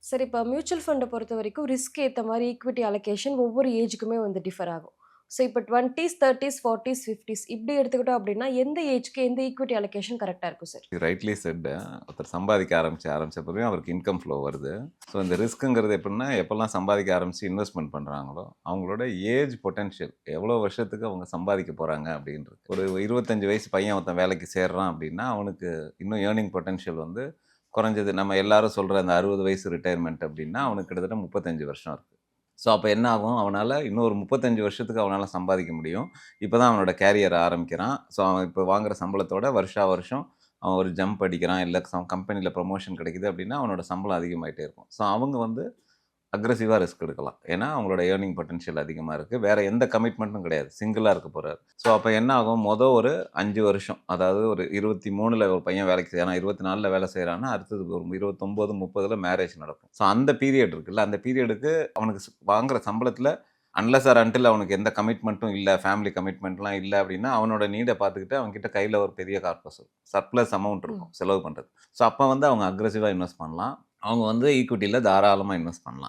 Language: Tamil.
சரி, இப்ப மியூச்சுவல் ஃபண்ட பொறுத்தவரைக்கும் ரிஸ்க் ஏத்த மாரி ஈக்விட்டி அலோகேஷன் ஒவ்வொரு ஏஜ்க்குமே வந்து டிஃபர் ஆகும். ஸோ இப்ப 20ஸ், 30ஸ், 40ஸ், 50ஸ் இப்படி எடுத்துக்கிட்டோம் அப்படின்னா, எந்த ஏஜ்க்கு எந்த ஈக்விட்டி அலோகேஷன் கரெக்ட்டா இருக்கும் சார்? Rightly said. ஒருத்தர் சம்பாதிக்க ஆரம்பிச்ச பிறகு அவருக்கு இன்கம் ஃப்ளோ வருது. ஸோ இந்த ரிஸ்க்குங்கிறது எப்படின்னா, எப்போல்லாம் சம்பாதிக்க ஆரம்பிச்சு இன்வெஸ்ட்மெண்ட் பண்ணுறாங்களோ, அவங்களோட ஏஜ் பொட்டன்ஷியல் எவ்வளோ வருஷத்துக்கு அவங்க சம்பாதிக்க போகிறாங்க அப்படின்றது. ஒரு 25 வயசு பையன் ஒருத்தன் வேலைக்கு சேர்றான் அப்படின்னா, அவனுக்கு இன்னும் ஏர்னிங் பொட்டன்ஷியல் வந்து குறைஞ்சது நம்ம எல்லாரும் சொல்கிற அந்த 60 வயசு ரிட்டையர்மெண்ட் அப்படின்னா, அவனுக்கு கிட்டத்தட்ட 35 வருஷம் இருக்குது. ஸோ அப்போ என்ன ஆகும், அவனால் இன்னொரு 35 வருஷத்துக்கு அவனால் சம்பாதிக்க முடியும். இப்போ தான் அவனோட கேரியர் ஆரம்பிக்கிறான். ஸோ அவன் இப்போ வாங்குற சம்பளத்தோட வருஷா வருஷம் அவன் ஒரு ஜம்ப் அடிக்கிறான், இல்லை கம்பெனியில் ப்ரமோஷன் கிடைக்குது அப்படின்னா அவனோட சம்பளம் அதிகமாயிட்டே இருக்கும். ஸோ அவங்க வந்து அக்ரெசிவாக ரிஸ்க் எடுக்கலாம். ஏன்னா அவங்களோட ஏர்னிங் பொட்டன்ஷியல் அதிகமாக இருக்குது. வேறு எந்த கமிட்மெண்ட்டும் கிடையாது. சிங்கிளாக இருக்க போகிறாரு. ஸோ அப்போ என்ன ஆகும், ஒரு 5 வருஷம், அதாவது ஒரு 23ல ஒரு பையன் வேலைக்கு செய்யறான், 24ல வேலை செய்கிறான்னா அடுத்தது ஒரு 29, 30ல மேரேஜ் நடக்கும். ஸோ அந்த பீரியட் இருக்குல்ல, அந்த பீரியடுக்கு அவனுக்கு வாங்குற சம்பளத்தில் அன்லெஸ் ஆர் அன்டில் அவனுக்கு எந்த கமிட்மெண்ட்டும் இல்லை, ஃபேமிலி கமிட்மெண்ட்லாம் இல்லை அப்படின்னா, அவனோட நீடை பார்த்துக்கிட்டு அவன்கிட்ட கையில் ஒரு பெரிய கார்பஸ் சர்ப்ளஸ் அமௌண்ட் இருக்கும் செலவு பண்ணுறது. ஸோ அப்போ வந்து அவங்க அக்ரெசிவாக இன்வெஸ்ட் பண்ணலாம். அவங்க வந்து ஈக்விட்டியில் தாராளமாக இன்வெஸ்ட் பண்ணலாம்.